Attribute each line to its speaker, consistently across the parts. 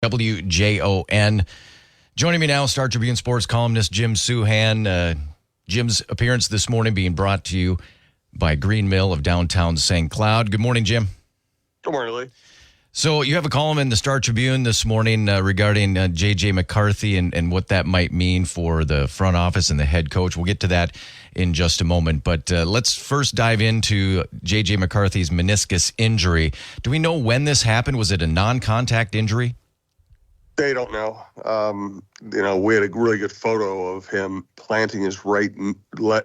Speaker 1: WJON. Joining me now, Star Tribune sports columnist Jim Souhan. Jim's appearance this morning being brought to you by Green Mill of downtown St. Cloud. Good morning, Jim.
Speaker 2: Good morning, Lee.
Speaker 1: So you have a column in the Star Tribune this morning regarding J.J. McCarthy and what that might mean for the front office and the head coach. We'll get to that in just a moment. But let's first dive into J.J. McCarthy's meniscus injury. Do we know when this happened? Was it a non-contact injury?
Speaker 2: They don't know. We had a really good photo of him planting his right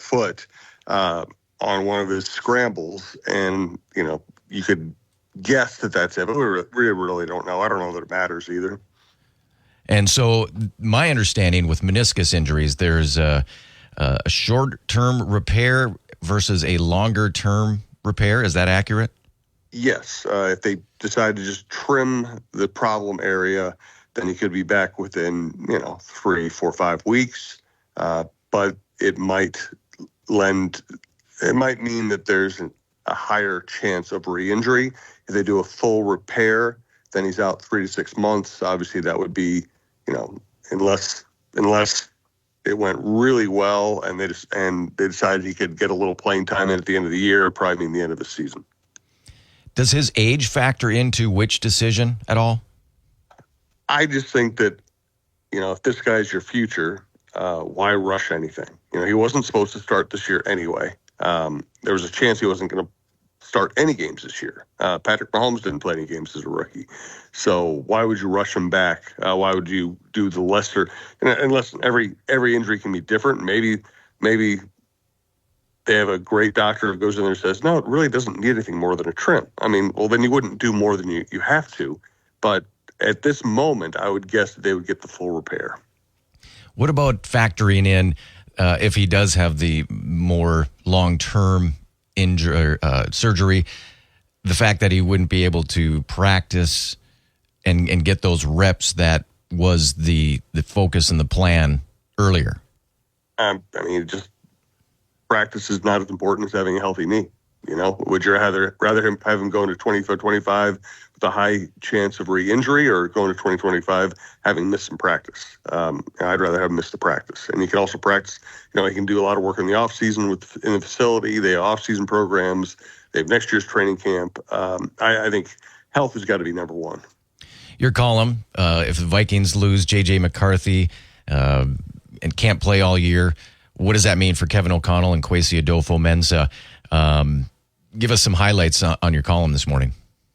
Speaker 2: foot on one of his scrambles. And, you could guess that that's it, but we really don't know. I don't know that it matters either.
Speaker 1: And so my understanding with meniscus injuries, there's a short-term repair versus a longer-term repair. Is that accurate?
Speaker 2: Yes. If they decide to just trim the problem area, then he could be back within, 3, 4, 5 weeks. But it might mean that there's a higher chance of re-injury. If they do a full repair, then he's out 3 to 6 months. Obviously, that would be, unless it went really well and they decided he could get a little playing time in at the end of the year, it'd probably mean the end of the season.
Speaker 1: Does his age factor into which decision at all?
Speaker 2: I just think that, if this guy's your future, why rush anything? He wasn't supposed to start this year anyway. There was a chance he wasn't going to start any games this year. Patrick Mahomes didn't play any games as a rookie. So why would you rush him back? Why would you do the lesser? Unless every injury can be different. Maybe they have a great doctor who goes in there and says, no, it really doesn't need anything more than a trim. Then you wouldn't do more than you have to. But at this moment, I would guess that they would get the full repair.
Speaker 1: What about factoring in if he does have the more long-term injury, surgery, the fact that he wouldn't be able to practice and get those reps that was the focus and the plan earlier?
Speaker 2: Just practice is not as important as having a healthy knee. Would you rather have him going to 2025 with a high chance of re-injury or going to 2025 having missed some practice? I'd rather have him miss the practice. And he can also practice, he can do a lot of work in the off-season in the facility. They have off-season programs. They have next year's training camp. I think health has got to be number one. Your column, if the Vikings lose J.J. McCarthy and can't play all year, what does that mean for Kevin O'Connell and Kwesi Adolfo-Mensah? Give us some highlights on your column this morning.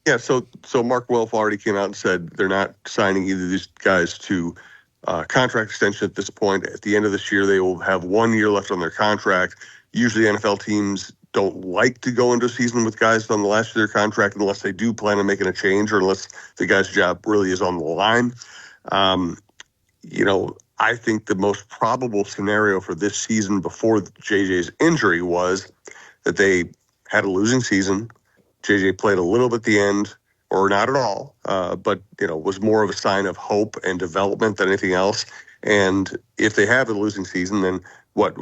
Speaker 2: Yeah, so Mark Wilf already came out and said they're not signing either of these guys to contract extension at this point. At the end of this year, they will have 1 year left on their contract. Usually NFL teams don't like to go into a season with guys on the last year of their contract unless they do plan on making a change or unless the guy's job really is on the line. I think the most probable scenario for this season before JJ's injury was that they had a losing season. JJ played a little bit at the end, or not at all, but was more of a sign of hope and development than anything else. And if they have a losing season, then what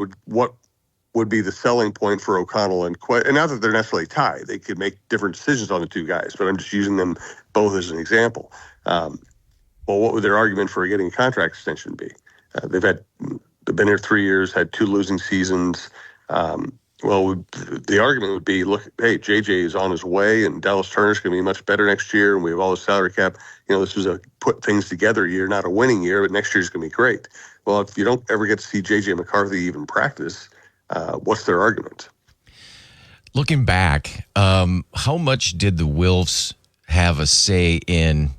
Speaker 2: would be the selling point for O'Connell and not that they're necessarily tied, they could make different decisions on the two guys, but I'm just using them both as an example. What would their argument for getting a contract extension be? They've been here 3 years, had 2 losing seasons. The argument would be, look, hey, JJ is on his way, and Dallas Turner's going to be much better next year, and we have all the salary cap. This was a put things together year, not a winning year, but next year's going to be great. Well, if you don't ever get to see JJ McCarthy even practice, what's their argument? Looking back, how much did the Wilfs have a say in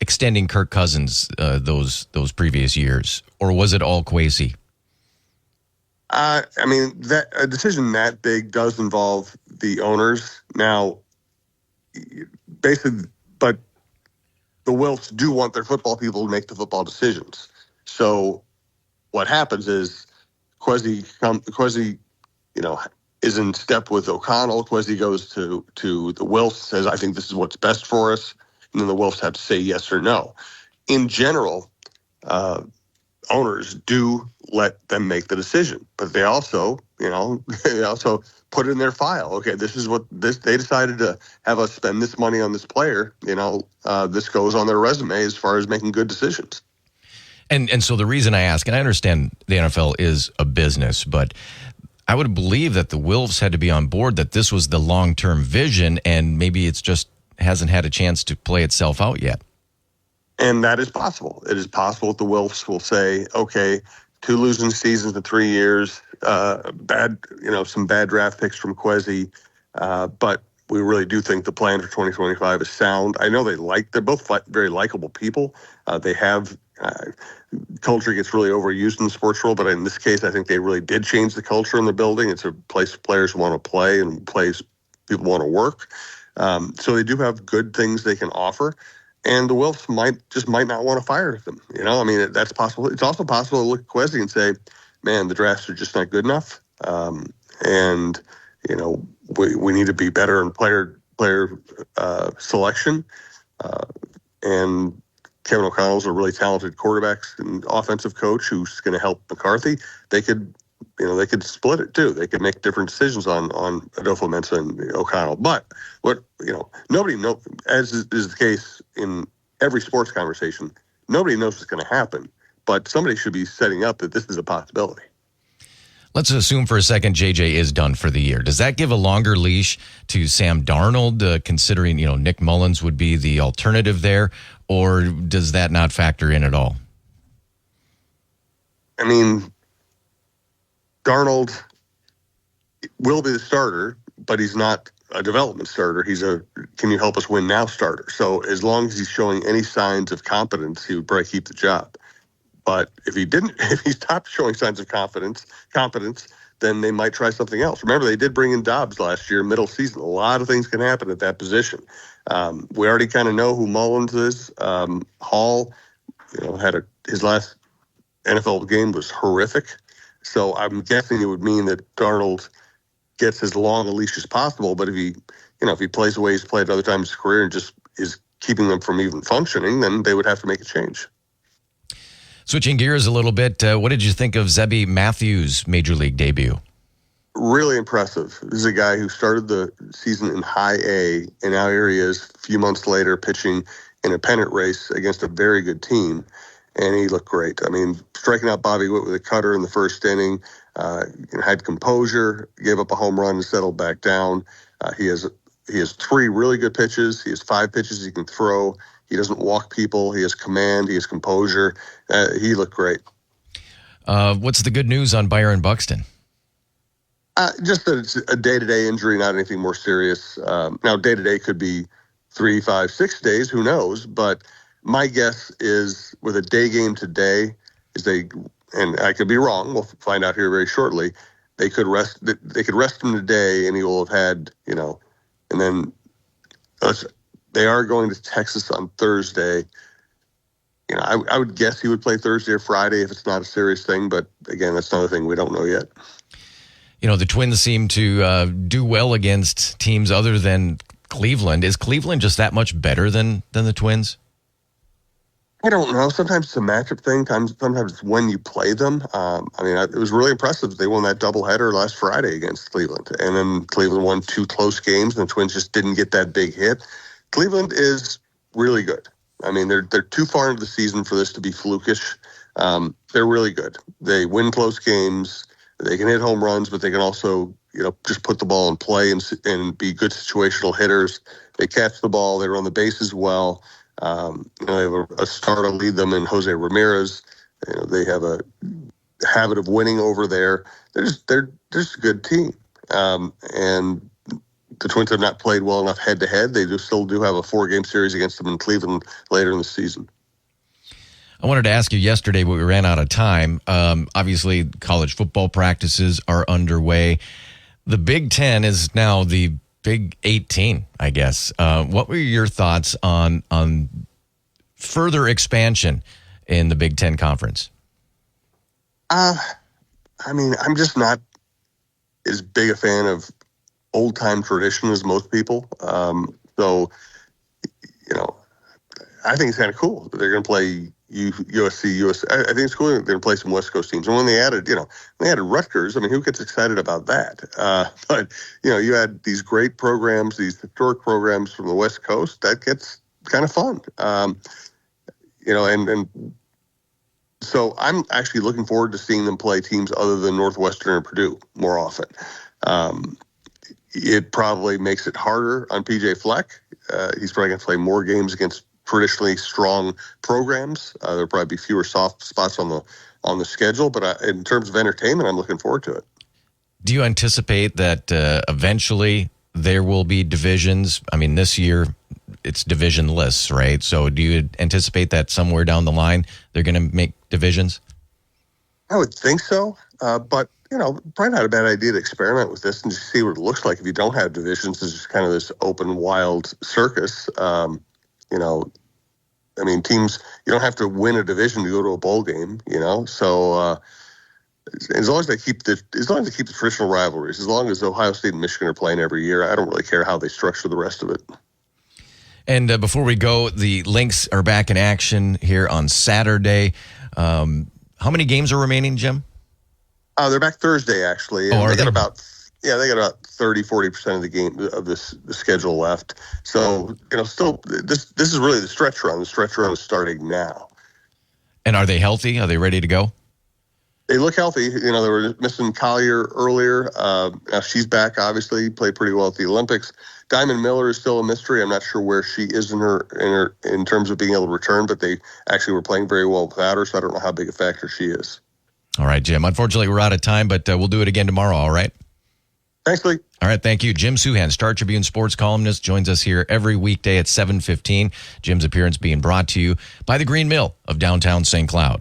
Speaker 2: extending Kirk Cousins those previous years, or was it all Kwesi? That a decision that big does involve the owners now, basically, but the Wilfs do want their football people to make the football decisions. So what happens is Kwesi, is in step with O'Connell. Kwesi goes to the Wilfs, says, I think this is what's best for us. And then the Wilfs have to say yes or no. In general, owners do let them make the decision, but they also put in their file. Okay, this is what they decided to have us spend this money on this player. This goes on their resume as far as making good decisions.
Speaker 1: And so the reason I ask, and I understand the NFL is a business, but I would believe that the Wolves had to be on board that this was the long-term vision, and maybe it's just hasn't had a chance to play itself out yet.
Speaker 2: And that is possible. It is possible that the Wolves will say, okay, 2 losing seasons in 3 years, some bad draft picks from Kwesi, but we really do think the plan for 2025 is sound. I know they're both very likable people. They have culture gets really overused in the sports world, but in this case, I think they really did change the culture in the building. It's a place players want to play and a place people want to work. So they do have good things they can offer. And the Wolves might not want to fire them. That's possible. It's also possible to look at Kwesi and say, man, the drafts are just not good enough. We need to be better in player selection. And Kevin O'Connell's a really talented quarterback and offensive coach who's going to help McCarthy. They could split it too. They could make different decisions on Adolfo-Mensah and O'Connell. But nobody knows, as is the case in every sports conversation, nobody knows what's going to happen. But somebody should be setting up that this is a possibility.
Speaker 1: Let's assume for a second JJ is done for the year. Does that give a longer leash to Sam Darnold, considering Nick Mullins would be the alternative there, or does that not factor in at all?
Speaker 2: I mean, Darnold will be the starter, but he's not a development starter. He's a can you help us win now starter. So as long as he's showing any signs of competence, he would probably keep the job. But if he stopped showing signs of competence, then they might try something else. Remember, they did bring in Dobbs last year, middle season. A lot of things can happen at that position. We already kind of know who Mullins is. Hall, his last NFL game was horrific. So I'm guessing it would mean that Darnold gets as long a leash as possible. But if he plays the way he's played other times in his career and just is keeping them from even functioning, then they would have to make a change.
Speaker 1: Switching gears a little bit, what did you think of Zebby Matthews' Major League debut?
Speaker 2: Really impressive. This is a guy who started the season in high A, and now here he is a few months later pitching in a pennant race against a very good team, and he looked great. I mean, striking out Bobby Witt with a cutter in the first inning, had composure, gave up a home run and settled back down. He has 3 really good pitches. He has 5 pitches he can throw. He doesn't walk people. He has command. He has composure. He looked great.
Speaker 1: What's the good news on Byron Buxton?
Speaker 2: Just that it's a day-to-day injury, not anything more serious. Now, day-to-day could be 3, 5, 6 days. Who knows? But my guess is with a day game today, and I could be wrong. We'll find out here very shortly. They could rest him today, and he will have had, and then they are going to Texas on Thursday. I would guess he would play Thursday or Friday if it's not a serious thing. But again, that's another thing we don't know yet.
Speaker 1: The Twins seem to do well against teams other than Cleveland. Is Cleveland just that much better than the Twins?
Speaker 2: I don't know. Sometimes it's a matchup thing. Sometimes it's when you play them. It was really impressive. They won that doubleheader last Friday against Cleveland. And then Cleveland won 2 close games, and the Twins just didn't get that big hit. Cleveland is really good. I mean, they're too far into the season for this to be flukish. They're really good. They win close games. They can hit home runs, but they can also, just put the ball in play and be good situational hitters. They catch the ball. They run the bases well. They have a star to lead them in Jose Ramirez. They have a habit of winning over there. They're just a good team. And the Twins have not played well enough head-to-head. They still do have a 4-game series against them in Cleveland later in the season.
Speaker 1: I wanted to ask you yesterday, but we ran out of time. Obviously, college football practices are underway. The Big Ten is now the Big 18, I guess. What were your thoughts on further expansion in the Big Ten Conference?
Speaker 2: I'm just not as big a fan of old-time tradition as most people. I think it's kind of cool. They're going to play USC, I think it's cool they're going to play some West Coast teams. And when they added Rutgers, I mean, who gets excited about that? But, you had these great programs, these historic programs from the West Coast. That gets kind of fun. And so I'm actually looking forward to seeing them play teams other than Northwestern and Purdue more often. It probably makes it harder on PJ Fleck. He's probably going to play more games against traditionally strong programs. There'll probably be fewer soft spots on the schedule, but in terms of entertainment, I'm looking forward to it.
Speaker 1: Do you anticipate that eventually there will be divisions? I mean, this year it's divisionless, right? So do you anticipate that somewhere down the line they're going to make divisions?
Speaker 2: I would think so, but probably not a bad idea to experiment with this and just see what it looks like if you don't have divisions. It's just kind of this open, wild circus. Teams, you don't have to win a division to go to a bowl game, So as long as they keep the traditional rivalries, as long as Ohio State and Michigan are playing every year, I don't really care how they structure the rest of it.
Speaker 1: And before we go, the Lynx are back in action here on Saturday. How many games are remaining, Jim?
Speaker 2: They're back Thursday, actually.
Speaker 1: Oh,
Speaker 2: they got about 30-40% of the schedule left. So, still, this is really the stretch run. The stretch run is starting now.
Speaker 1: And are they healthy? Are they ready to go?
Speaker 2: They look healthy. They were missing Collier earlier. Now she's back, obviously. Played pretty well at the Olympics. Diamond Miller is still a mystery. I'm not sure where she is in terms of being able to return, but they actually were playing very well without her, so I don't know how big a factor she is.
Speaker 1: All right, Jim. Unfortunately, we're out of time, but we'll do it again tomorrow, all right?
Speaker 2: Thanks, Lee.
Speaker 1: All right, thank you. Jim Souhan, Star Tribune sports columnist, joins us here every weekday at 7:15. Jim's appearance being brought to you by the Green Mill of downtown St. Cloud.